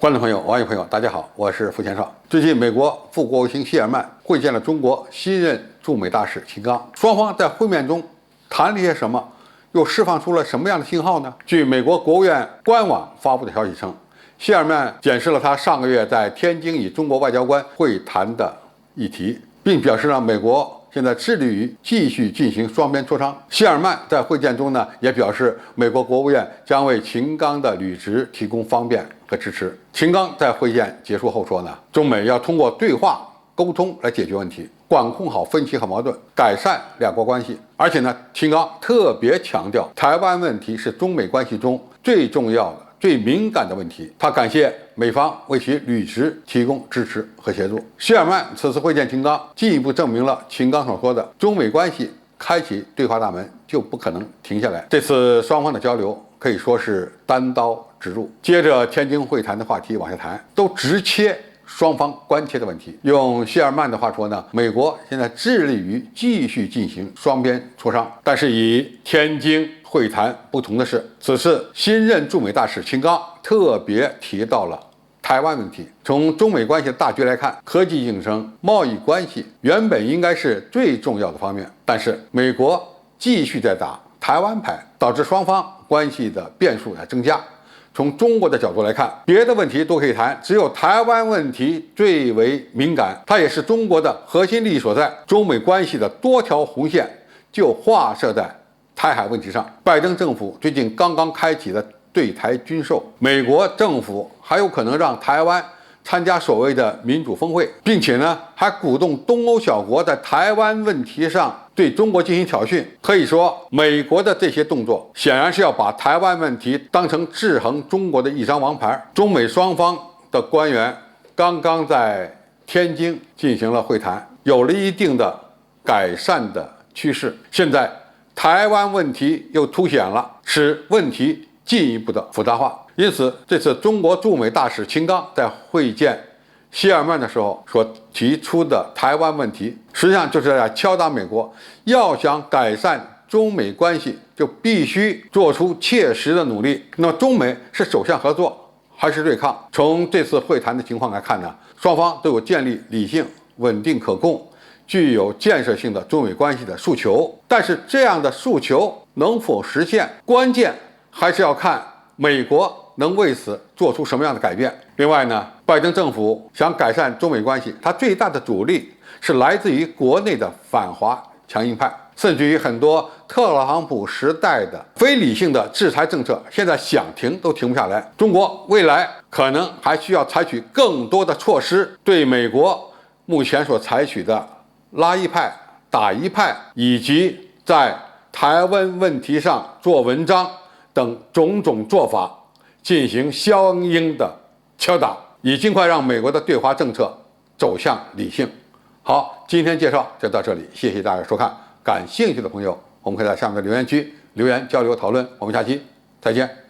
观众朋友、网友朋友，大家好，我是付前少。最近，美国副国务卿谢尔曼会见了中国新任驻美大使秦刚，双方在会面中谈了些什么，又释放出了什么样的信号呢？据美国国务院官网发布的消息称，谢尔曼检视了他上个月在天津与中国外交官会谈的议题，并表示美国现在致力于继续进行双边磋商。谢尔曼在会见中也表示，美国国务院将为秦刚的履职提供方便和支持。秦刚在会见结束后说中美要通过对话沟通来解决问题，管控好分歧和矛盾，改善两国关系。而且秦刚特别强调，台湾问题是中美关系中最重要的、最敏感的问题。他感谢美方为其履职提供支持和协助。谢尔曼此次会见秦刚，进一步证明了秦刚所说的中美关系开启对话大门就不可能停下来。这次双方的交流可以说是单刀直入，接着天津会谈的话题往下谈，都直切双方关切的问题。用谢尔曼的话说美国现在致力于继续进行双边磋商，但是与天津会谈不同的是，此次新任驻美大使秦刚特别提到了台湾问题。从中美关系的大局来看，科技竞争、贸易关系原本应该是最重要的方面，但是美国继续在打台湾牌，导致双方关系的变数在增加。从中国的角度来看，别的问题都可以谈，只有台湾问题最为敏感，它也是中国的核心利益所在。中美关系的多条红线就画设在台海问题上。拜登政府最近刚刚开启了对台军售，美国政府还有可能让台湾参加所谓的民主峰会，并且还鼓动东欧小国在台湾问题上对中国进行挑衅。可以说，美国的这些动作显然是要把台湾问题当成制衡中国的一张王牌。中美双方的官员刚刚在天津进行了会谈，有了一定的改善的趋势。现在台湾问题又凸显了，使问题进一步的复杂化。因此，这次中国驻美大使秦刚在会见谢尔曼的时候所提出的台湾问题，实际上就是在敲打美国，要想改善中美关系，就必须做出切实的努力。那么，中美是走向合作还是对抗？从这次会谈的情况来看双方都有建立理性、稳定、可控、具有建设性的中美关系的诉求，但是这样的诉求能否实现，关键还是要看美国能为此做出什么样的改变。另外拜登政府想改善中美关系，它最大的阻力是来自于国内的反华强硬派，甚至于很多特朗普时代的非理性的制裁政策，现在想停都停不下来。中国未来可能还需要采取更多的措施，对美国目前所采取的拉一派、打一派，以及在台湾问题上做文章等种种做法进行相应的敲打，以尽快让美国的对华政策走向理性。好，今天介绍就到这里，谢谢大家收看。感兴趣的朋友，我们可以在下面的留言区留言交流讨论。我们下期再见。